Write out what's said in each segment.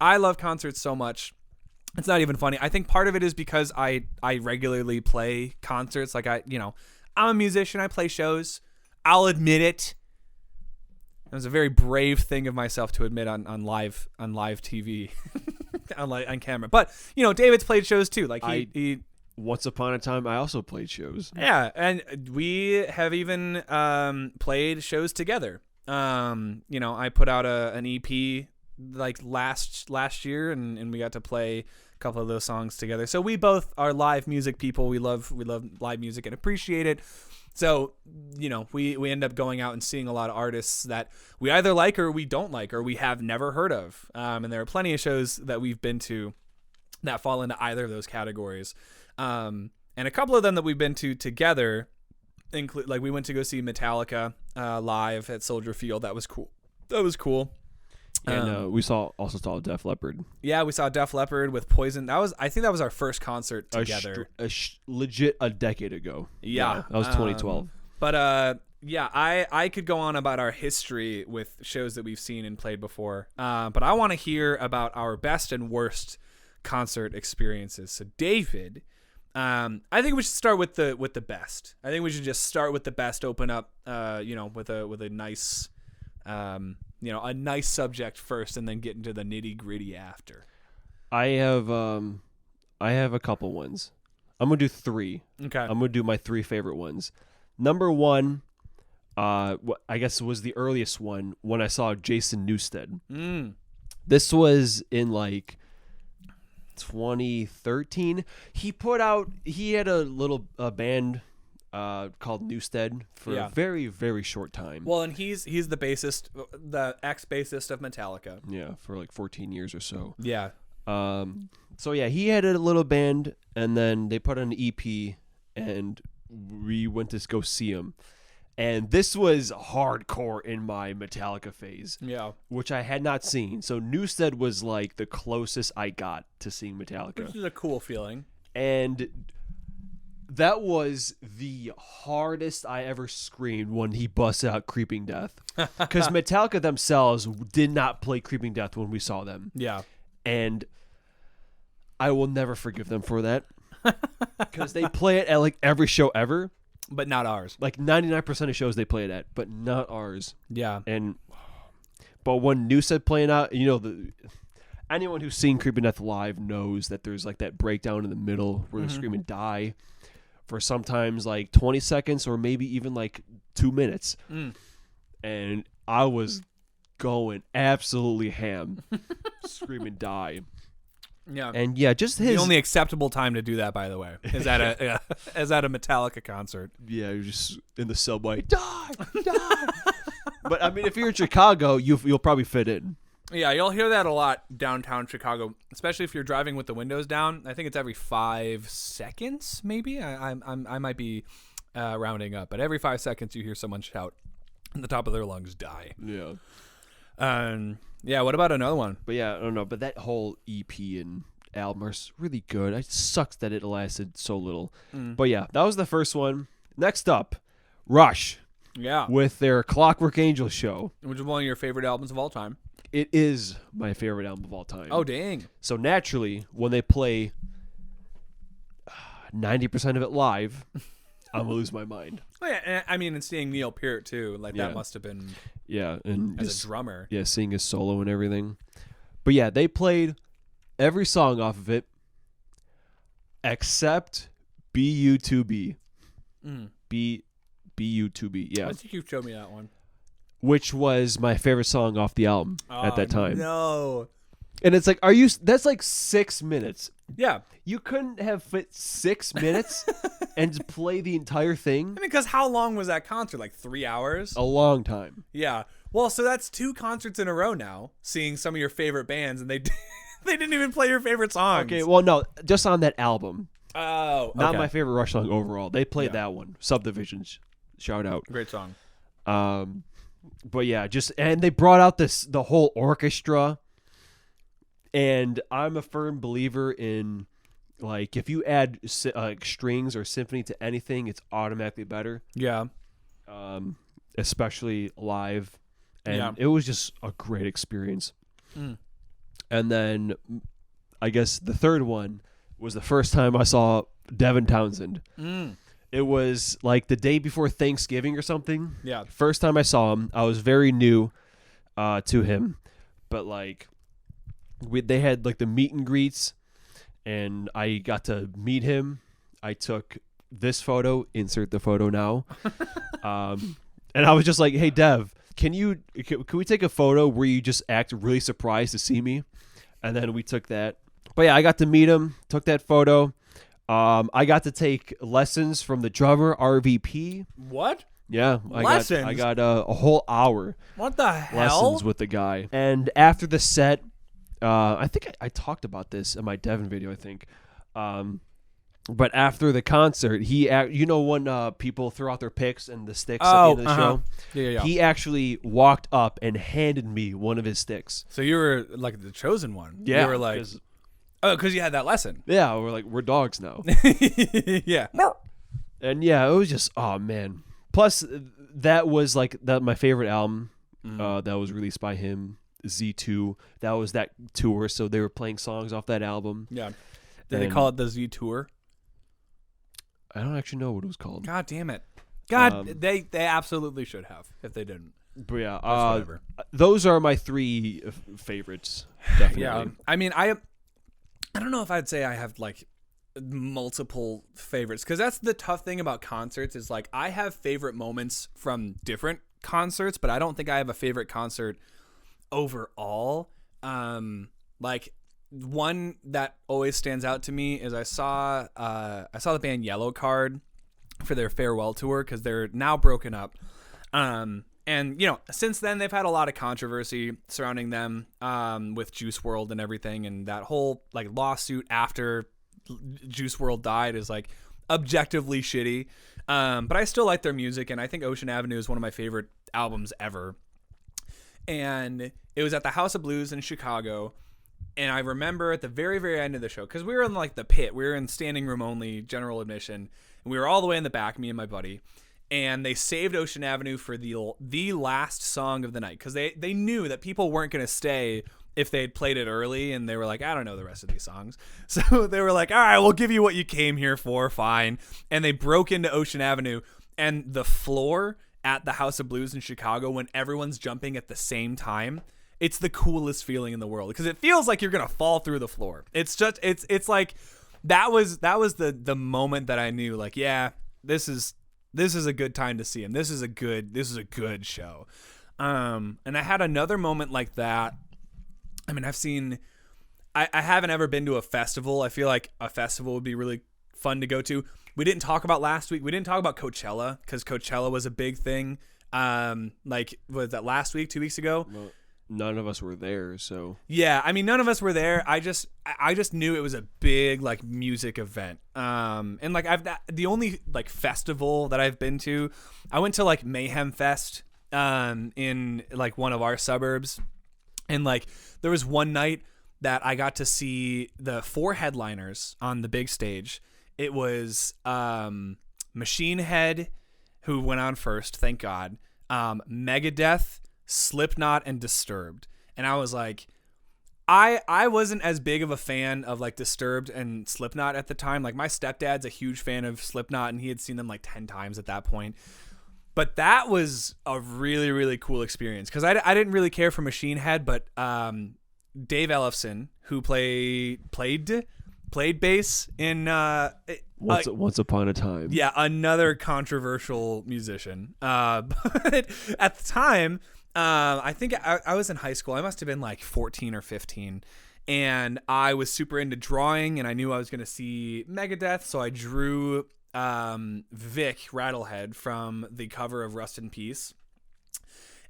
I love concerts so much. It's not even funny. I think part of it is because I regularly play concerts. Like I'm a musician. I play shows. I'll admit it. It was a very brave thing of myself to admit on live TV, on camera. But David's played shows too. Like he once upon a time, I also played shows. Yeah, and we have even played shows together. I put out an EP like last year, and we got to play a couple of those songs together. So we both are live music people. We love live music and appreciate it. So, we end up going out and seeing a lot of artists that we either like or we don't like or we have never heard of. And there are plenty of shows that we've been to that fall into either of those categories. And a couple of them that we've been to together include, like, we went to go see Metallica live at Soldier Field. That was cool. And we also saw Def Leppard. Yeah, we saw Def Leppard with Poison. I think that was our first concert together. Legit a decade ago. Yeah, that was 2012. But I could go on about our history with shows that we've seen and played before. But I want to hear about our best and worst concert experiences. So David, I think we should start with the best. I think we should just start with the best. Open up, with a nice. A nice subject first, and then get into the nitty gritty after. I have a couple ones. I'm gonna do 3. Okay. I'm gonna do my 3 favorite ones. Number 1, I guess was the earliest one when I saw Jason Newstead. This was in like 2013. He had a little band called Newstead for a very, very short time. Well, and he's the bassist, the ex-bassist of Metallica. Yeah, for like 14 years or so. Yeah. So yeah, he had a little band, and then they put on an EP, and we went to go see him. And this was hardcore in my Metallica phase. Yeah. Which I had not seen. So Newstead was like the closest I got to seeing Metallica. Which is a cool feeling. And that was the hardest I ever screamed when he busts out Creeping Death. Because Metallica themselves did not play Creeping Death when we saw them. Yeah. And I will never forgive them for that. Because they play it at like every show ever. But not ours. Like 99% of shows they play it at, but not ours. Yeah. But when Newstead playing out, anyone who's seen Creeping Death live knows that there's like that breakdown in the middle where they're screaming die for sometimes like 20 seconds or maybe even like 2 minutes. And I was going absolutely ham, screaming die. Yeah. And yeah, just his... The only acceptable time to do that, by the way, is at a Metallica concert. Yeah, you're just in the subway, die! But I mean, if you're in Chicago, you'll probably fit in. Yeah, you'll hear that a lot downtown Chicago, especially if you're driving with the windows down. I think it's every 5 seconds, maybe. I might be rounding up, but every 5 seconds you hear someone shout at the top of their lungs, "Die!" Yeah. Yeah. What about another one? But yeah, I don't know. But that whole EP and album are really good. It sucks that it lasted so little. But yeah, that was the first one. Next up, Rush. Yeah. With their Clockwork Angel show, which is one of your favorite albums of all time. It is my favorite album of all time. Oh, dang. So naturally, when they play 90% of it live, I'm going to lose my mind. Oh, yeah, I mean, and seeing Neil Peart, too. Like, that must have been... Yeah. And as a drummer. Yeah, seeing his solo and everything. But yeah, they played every song off of it except BU2B. BU2B, yeah. I think you showed me that one. Which was my favorite song off the album at that time. No. And it's like, that's like 6 minutes. Yeah. You couldn't have fit 6 minutes and play the entire thing? I mean, because how long was that concert? Like 3 hours? A long time. Yeah. Well, so that's 2 concerts in a row now, seeing some of your favorite bands, and they didn't even play your favorite songs. Okay, well, no, just on that album. Oh, okay. Not my favorite Rush song overall. They played that one. Subdivisions. Shout out. Great song. But yeah, and they brought out the whole orchestra, and I'm a firm believer in, like, if you add strings or symphony to anything, it's automatically better. Yeah. Especially live, and it was just a great experience. And then I guess the third one was the first time I saw Devin Townsend. It was like the day before Thanksgiving or something. Yeah. First time I saw him, I was very new to him, but like they had like the meet and greets, and I got to meet him. I took this photo, insert the photo now, and I was just like, "Hey, Dev, can we take a photo where you just act really surprised to see me?" And then we took that. But yeah, I got to meet him, took that photo. I got to take lessons from the drummer, RVP. What? Yeah. Lessons? I got a whole hour. What the hell? Lessons with the guy. And after the set, I think I talked about this in my Devin video, I think. But after the concert, when people throw out their picks and the sticks at the end of the show? Yeah. He actually walked up and handed me one of his sticks. So you were like the chosen one. Yeah. You were like, because you had that lesson. Yeah, we're dogs now. Yeah. And yeah, it was just, oh man. Plus, that was like my favorite album that was released by him, Z2. That was that tour, so they were playing songs off that album. Yeah. Did they call it the Z Tour? I don't actually know what it was called. God damn it. God, they absolutely should have if they didn't. But yeah, those are my three favorites, definitely. Yeah, I mean, I don't know if I'd say I have like multiple favorites, because that's the tough thing about concerts is like I have favorite moments from different concerts, but I don't think I have a favorite concert overall. Like one that always stands out to me is I saw the band Yellow Card for their farewell tour, because they're now broken up. And, since then they've had a lot of controversy surrounding them with Juice WRLD and everything. And that whole like lawsuit after Juice WRLD died is like objectively shitty. But I still like their music. And I think Ocean Avenue is one of my favorite albums ever. And it was at the House of Blues in Chicago. And I remember at the very, very end of the show, because we were in like the pit, we were in standing room only, general admission. And we were all the way in the back, me and my buddy. And they saved Ocean Avenue for the last song of the night, because they knew that people weren't going to stay if they had played it early, and they were like, I don't know the rest of these songs. So they were like, all right, we'll give you what you came here for, fine. And they broke into Ocean Avenue, and the floor at the House of Blues in Chicago, when everyone's jumping at the same time, it's the coolest feeling in the world, because it feels like you're going to fall through the floor. It's just, it's like, that was the moment that I knew, like, yeah, this is a good time to see him. This is a good show. And I had another moment like that. I mean, I haven't ever been to a festival. I feel like a festival would be really fun to go to. We didn't talk about last week. We didn't talk about Coachella, because Coachella was a big thing. Like, was that last week, 2 weeks ago? Well, none of us were there, so. Yeah, I mean, none of us were there. I just knew it was a big like music event. And like the only like festival that I've been to, I went to like Mayhem Fest in like one of our suburbs, and like there was one night that I got to see the 4 headliners on the big stage. It was Machine Head, who went on first, thank God. Megadeth, Slipknot, and Disturbed. And I was like, I wasn't as big of a fan of like Disturbed and Slipknot at the time. Like my stepdad's a huge fan of Slipknot, and he had seen them like 10 times at that point. But that was a really, really cool experience, because I didn't really care for Machine Head, but Dave Ellefson, who played bass in Once Upon a Time. Yeah, another controversial musician. But at the time, I think I was in high school. I must have been like 14 or 15. And I was super into drawing, and I knew I was going to see Megadeth. So I drew Vic Rattlehead from the cover of Rust in Peace.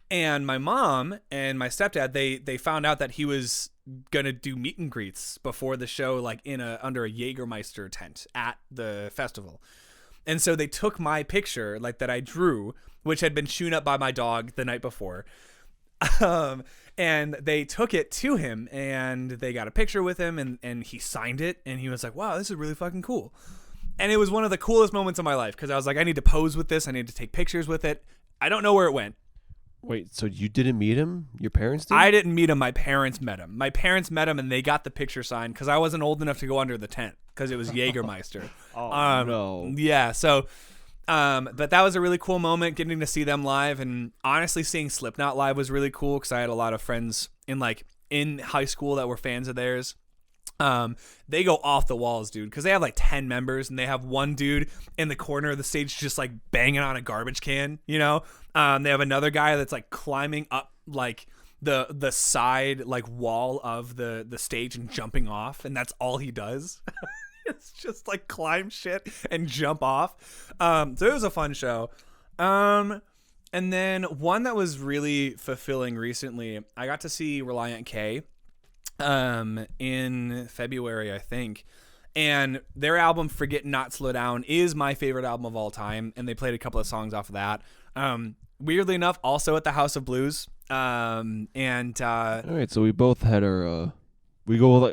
And my mom and my stepdad, they found out that he was going to do meet and greets before the show, like under a Jägermeister tent at the festival. And so they took my picture, like that I drew, which had been chewed up by my dog the night before. And they took it to him, and they got a picture with him, and he signed it, and he was like, wow, this is really fucking cool. And it was one of the coolest moments of my life, because I was like, I need to pose with this. I need to take pictures with it. I don't know where it went. Wait, so you didn't meet him? Your parents did? I didn't meet him. My parents met him. My parents met him, and they got the picture signed because I wasn't old enough to go under the tent because it was Jägermeister. No. Yeah, so... but that was a really cool moment, getting to see them live, and honestly, seeing Slipknot live was really cool because I had a lot of friends in high school that were fans of theirs. They go off the walls, dude, because they have like 10 members, and they have one dude in the corner of the stage just like banging on a garbage can, you know. They have another guy that's like climbing up like the side like wall of the stage and jumping off, and that's all he does. It's just like climb shit and jump off. So it was a fun show. And then one that was really fulfilling recently, I got to see Reliant K in February, I think. And their album Forget Not Slow Down is my favorite album of all time, and they played a couple of songs off of that. Weirdly enough, also at the House of Blues. All right, so we both had our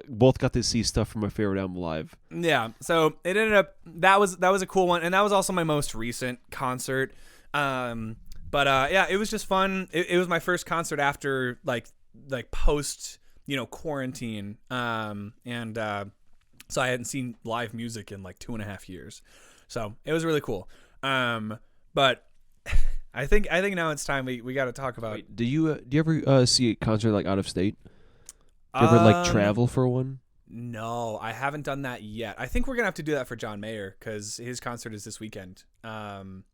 both got to see stuff from our favorite album live. Yeah, so it ended up that was a cool one, and that was also my most recent concert. Yeah, it was just fun. It was my first concert after like post quarantine, so I hadn't seen live music in like 2.5 years, so it was really cool. But I think now it's time we got to talk about. Wait, do you ever see a concert like out of state? Do you ever like travel for one? No, I haven't done that yet. I think we're gonna have to do that for John Mayer because his concert is this weekend. And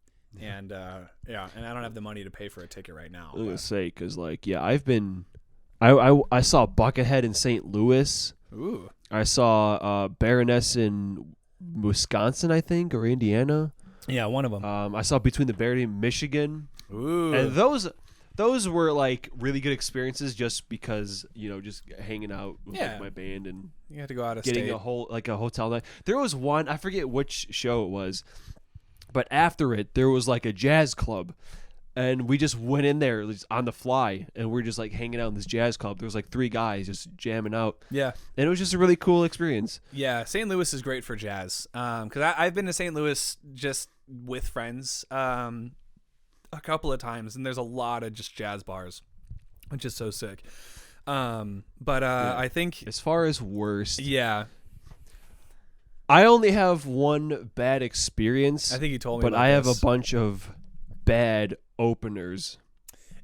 I don't have the money to pay for a ticket right now. I was gonna say because I saw Buckethead in St. Louis. Ooh. I saw Baroness in Wisconsin, I think, or Indiana. Yeah, one of them. I saw Between the Buried in Michigan. Ooh. And those were like really good experiences just because, just hanging out with like, my band and you had to go out of getting state. a hotel night. There was one, I forget which show it was, but after it there was like a jazz club, and we just went in there on the fly, and we're just like hanging out in this jazz club. There was like 3 guys just jamming out. Yeah. And it was just a really cool experience. Yeah, St. Louis is great for jazz. Because I've been to St. Louis just with friends a couple of times, and there's a lot of just jazz bars, which is so sick. I think as far as worst, I only have one bad experience. I think you told me, but about I have this. a bunch of bad openers.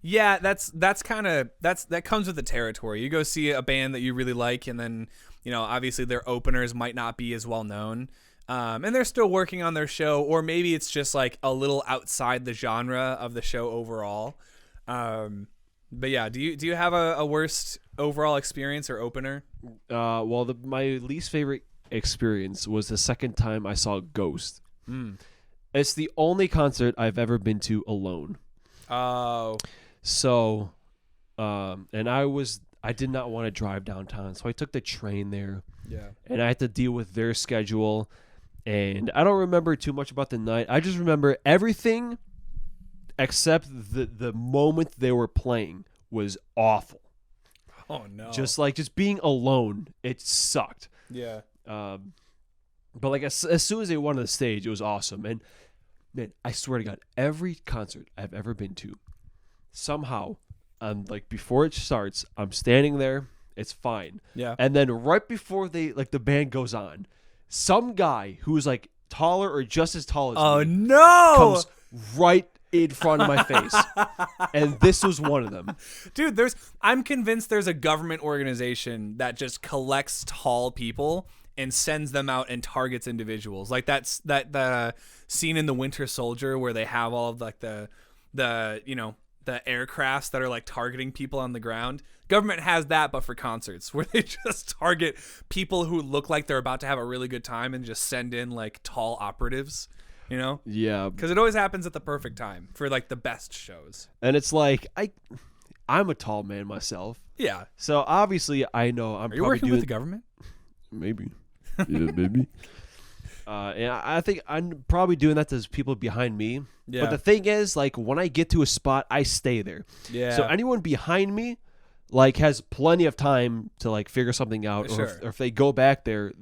Yeah, that comes with the territory. You go see a band that you really like, and then obviously their openers might not be as well known. And they're still working on their show, or maybe it's just like a little outside the genre of the show overall. But yeah, do you have a worst overall experience or opener? My least favorite experience was the second time I saw Ghost. It's the only concert I've ever been to alone. Oh. So, and I did not want to drive downtown, so I took the train there. Yeah. And I had to deal with their schedule. And I don't remember too much about the night. I just remember everything except the moment they were playing was awful. Oh no! Just being alone, it sucked. Yeah. But like as soon as they went on the stage, it was awesome. And man, I swear to God, every concert I've ever been to, somehow, like before it starts, I'm standing there. It's fine. Yeah. And then right before the band goes on, some guy who's like taller or just as tall as me comes right in front of my face. And this was one of them. Dude, I'm convinced there's a government organization that just collects tall people and sends them out and targets individuals. Like that scene in The Winter Soldier where they have all of like the aircrafts that are like targeting people on the ground. Government has that, but for concerts, where they just target people who look like they're about to have a really good time and just send in like tall operatives, Yeah. Because it always happens at the perfect time for like the best shows. And it's like I'm a tall man myself. Yeah. So obviously I know Are you working with the government? Maybe. Yeah, maybe. And I think I'm probably doing that to people behind me. Yeah. But the thing is, like, when I get to a spot, I stay there. Yeah. So anyone behind me, like, has plenty of time to, like, figure something out. Sure. Or if they go back there,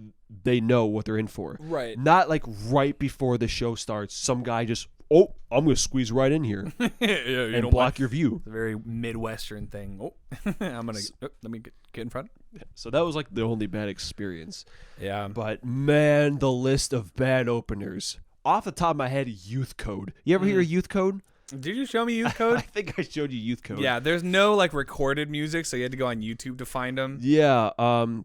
they know what they're in for. Right. Not, like, right before the show starts, some guy just oh, I'm going to squeeze right in here and block your view. It's a very Midwestern thing. Oh, let me get in front. So that was like the only bad experience. Yeah. But man, the list of bad openers. Off the top of my head, Youth Code. You ever hear Youth Code? Did you show me Youth Code? I think I showed you Youth Code. Yeah, there's no like recorded music, so you had to go on YouTube to find them. Yeah,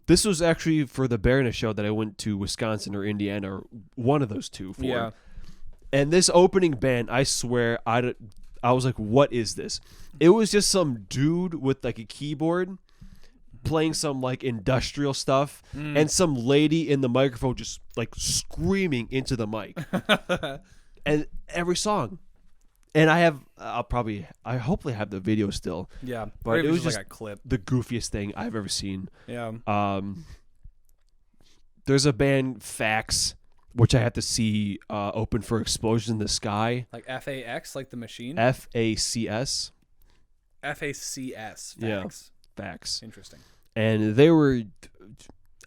this was actually for the Baroness show that I went to Wisconsin or Indiana, or one of those two for. Yeah. And this opening band, I swear, I was like, what is this? It was just some dude with like a keyboard playing some like industrial stuff and some lady in the microphone just like screaming into the mic. And every song. And I hopefully have the video still. Yeah. But it was just like a clip. the goofiest thing I've ever seen. Yeah. There's a band, Fax, which I have to see open for Explosions in the Sky. Like FAX, like the machine? FACS. FACS. Yeah. Fax. Fax. Interesting. And they were,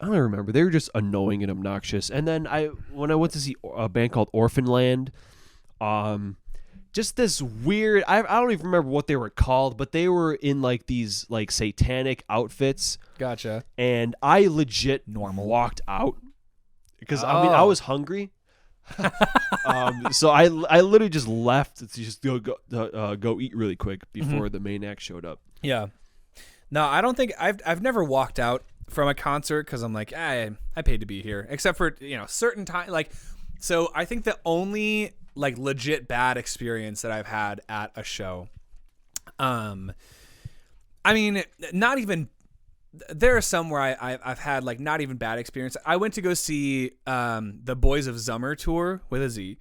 I don't remember, they were just annoying and obnoxious. And then when I went to see a band called Orphanland, just this weird, I don't even remember what they were called, but they were in like these like satanic outfits. Gotcha. And I legit walked out because I was hungry. So I literally just left to just go eat really quick before the main act showed up. Yeah. No, I don't think I've never walked out from a concert because I'm like, I paid to be here, except for certain time. Like, so I think the only like legit bad experience that I've had at a show, I mean, not even. There are some where I've had like not even bad experience. I went to go see the Boys of Zummer tour with a Z,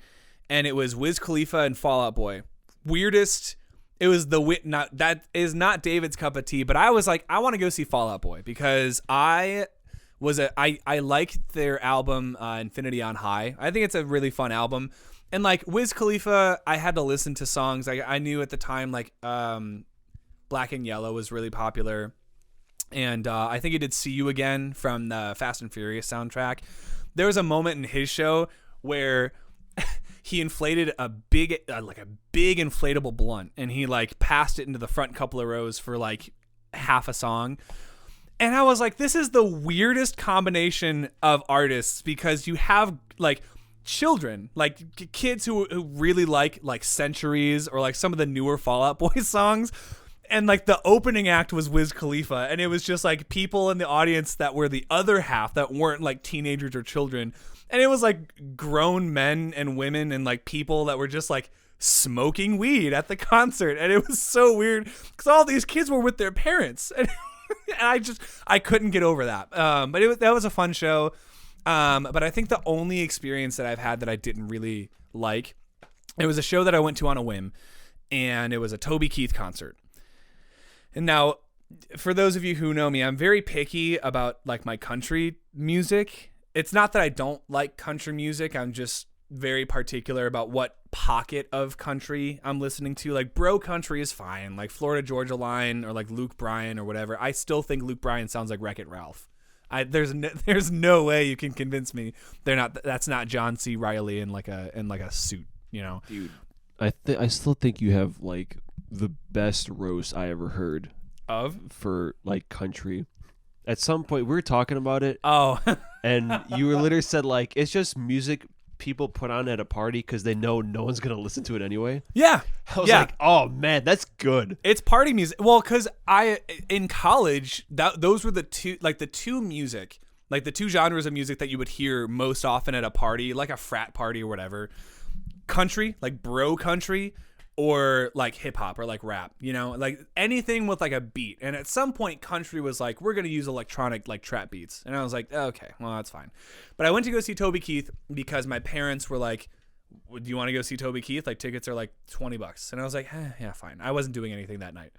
and it was Wiz Khalifa and Fall Out Boy. Weirdest. It was that is not David's cup of tea, but I was like, I want to go see Fall Out Boy because I liked their album Infinity on High. I think it's a really fun album, and like Wiz Khalifa, I had to listen to songs I knew at the time, like Black and Yellow was really popular. And I think he did See You Again from the Fast and Furious soundtrack. There was a moment in his show where he inflated a big inflatable blunt, and he like passed it into the front couple of rows for like half a song. And I was like, this is the weirdest combination of artists because you have like children, like kids who really like Centuries or like some of the newer Fall Out Boy songs. And like the opening act was Wiz Khalifa, and it was just like people in the audience that were the other half that weren't like teenagers or children. And it was like grown men and women and like people that were just like smoking weed at the concert. And it was so weird because all these kids were with their parents. And I couldn't get over that. But that was a fun show. But I think the only experience that I've had that I didn't really like, it was a show that I went to on a whim, and it was a Toby Keith concert. And now, for those of you who know me, I'm very picky about like my country music. It's not that I don't like country music. I'm just very particular about what pocket of country I'm listening to. Like bro country is fine, like Florida Georgia Line or like Luke Bryan or whatever. I still think Luke Bryan sounds like Wreck-It Ralph. There's no way you can convince me that's not John C. Reilly in like a suit, Dude, I still think you have like the best roast I ever heard for like country. At some point we were talking about it. Oh. And you were literally said like it's just music people put on at a party because they know no one's gonna listen to it anyway. Yeah. I was like, oh man, that's good. It's party music. Well, because in college those were the two music, like the two genres of music that you would hear most often at a party, like a frat party or whatever. Country, like bro country, or like hip hop or like rap, like anything with like a beat. And at some point country was like, we're going to use electronic like trap beats. And I was like, okay, well that's fine. But I went to go see Toby Keith because my parents were like, do you want to go see Toby Keith? Like tickets are like $20. And I was like, yeah, fine. I wasn't doing anything that night.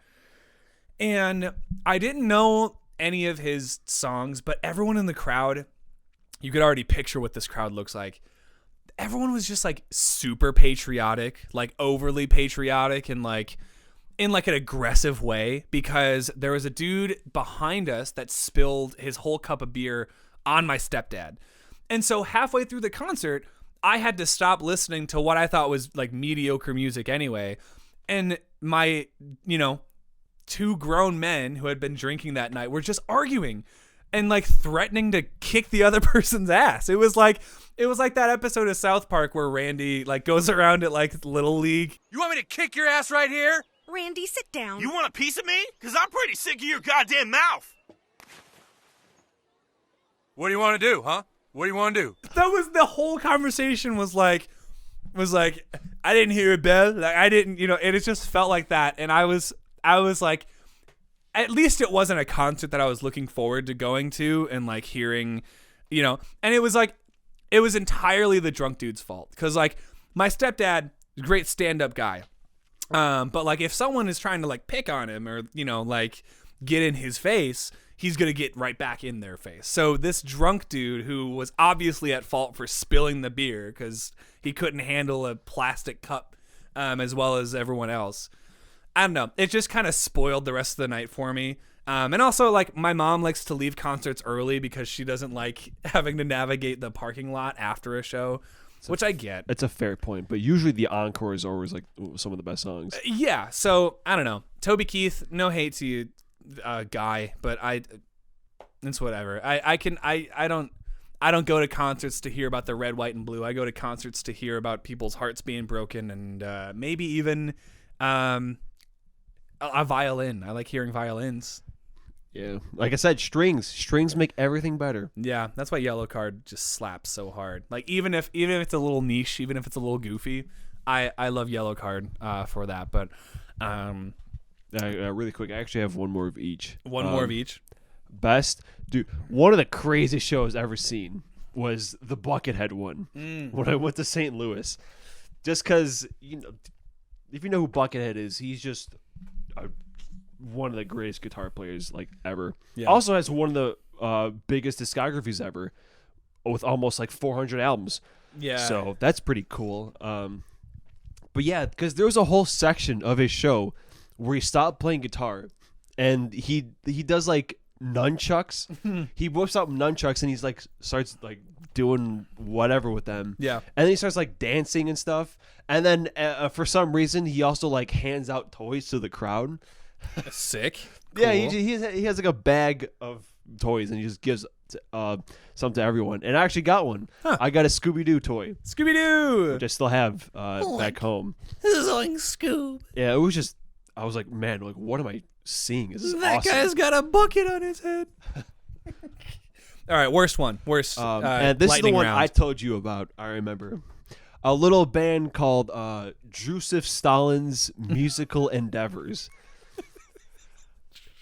And I didn't know any of his songs, but everyone in the crowd, you could already picture what this crowd looks like. Everyone was just like super patriotic, like overly patriotic, and like in like an aggressive way, because there was a dude behind us that spilled his whole cup of beer on my stepdad. And so halfway through the concert, I had to stop listening to what I thought was like mediocre music anyway. And my, two grown men who had been drinking that night were just arguing and like threatening to kick the other person's ass. It was like that episode of South Park where Randy like goes around at like Little League. You want me to kick your ass right here? Randy, sit down. You want a piece of me? Because I'm pretty sick of your goddamn mouth. What do you want to do, huh? What do you want to do? That was the whole conversation was like, I didn't hear a bell. Like I didn't, and it just felt like that. And I was like, at least it wasn't a concert that I was looking forward to going to and like hearing, and it was like, it was entirely the drunk dude's fault. Cause like my stepdad, great stand-up guy. But like if someone is trying to like pick on him or, like get in his face, he's going to get right back in their face. So this drunk dude who was obviously at fault for spilling the beer because he couldn't handle a plastic cup as well as everyone else. I don't know. It just kind of spoiled the rest of the night for me. And also, like, my mom likes to leave concerts early because she doesn't like having to navigate the parking lot after a show, which I get. It's a fair point, but usually the encore is always like some of the best songs. Yeah, so I don't know. Toby Keith, no hate to you, guy, but it's whatever. I don't go to concerts to hear about the red, white, and blue. I go to concerts to hear about people's hearts being broken and maybe even a violin. I like hearing violins. Yeah, like I said, strings make everything better. Yeah, that's why Yellow Card just slaps so hard. Like even if it's a little niche, even if it's a little goofy, I love Yellow Card for that. But really quick, I actually have one more of each. One more of each. Best, dude. One of the craziest shows I've ever seen was the Buckethead one when I went to St. Louis. Just because if you know who Buckethead is, he's just one of the greatest guitar players like ever. Yeah. Also has one of the biggest discographies ever, with almost like 400 albums. Yeah. So that's pretty cool. But yeah, because there was a whole section of his show where he stopped playing guitar, and he does like nunchucks. He whips out nunchucks and he's like starts like doing whatever with them. Yeah. And then he starts like dancing and stuff. And then for some reason he also like hands out toys to the crowd. Sick. Cool. Yeah, he has like a bag of toys and he just gives some to everyone. And I actually got one. Huh. I got a Scooby-Doo toy. Scooby-Doo! Which I still have back home. This is like Scoob. Yeah, it was just, I was like, man, like what am I seeing? This is that awesome. Guy's got a bucket on his head. All right, worst one. And this is the one round. I told you about, I remember. A little band called Joseph Stalin's Musical Endeavors.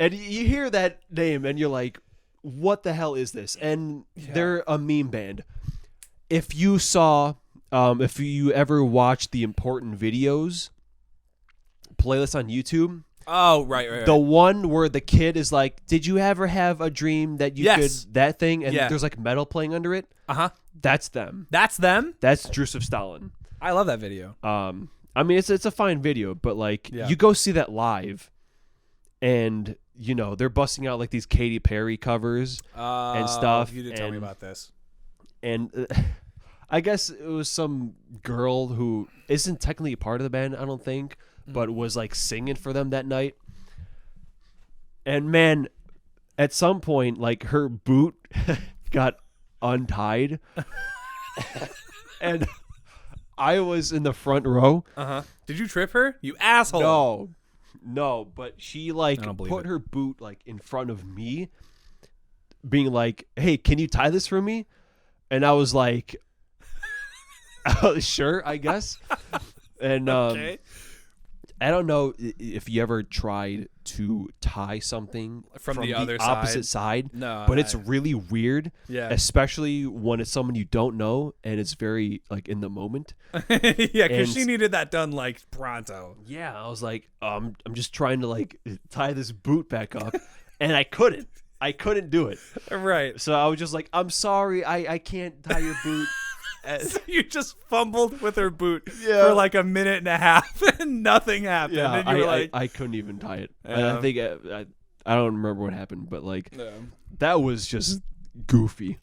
And you hear that name and you're like, what the hell is this? And they're a meme band. If you ever watched the Important Videos playlist on YouTube. Oh, right. The one where the kid is like, did you ever have a dream that you could, that thing? And there's like metal playing under it. Uh-huh. That's them. That's them? That's Joseph Stalin. I love that video. I mean, it's a fine video, but like you go see that live and they're busting out like these Katy Perry covers and stuff. You did tell me about this. And I guess it was some girl who isn't technically a part of the band, I don't think, but was like singing for them that night. And man, at some point, like her boot got untied. And I was in the front row. Uh-huh. Did you trip her? You asshole. No, but she like put her boot like in front of me, being like, "Hey, can you tie this for me?" And I was like, "Sure, I guess." And okay. I don't know if you ever tried to tie something from the other opposite side. No, but it's really weird. Yeah, especially when it's someone you don't know and it's very like in the moment. Yeah, because she needed that done like pronto. Yeah, I was like, I'm just trying to like tie this boot back up, and I couldn't do it. Right. So I was just like, I'm sorry, I can't tie your boot. So you just fumbled with her boot for like a minute and a half and nothing happened. Yeah, and you were like, I couldn't even tie it. And I think I don't remember what happened, but like that was just goofy.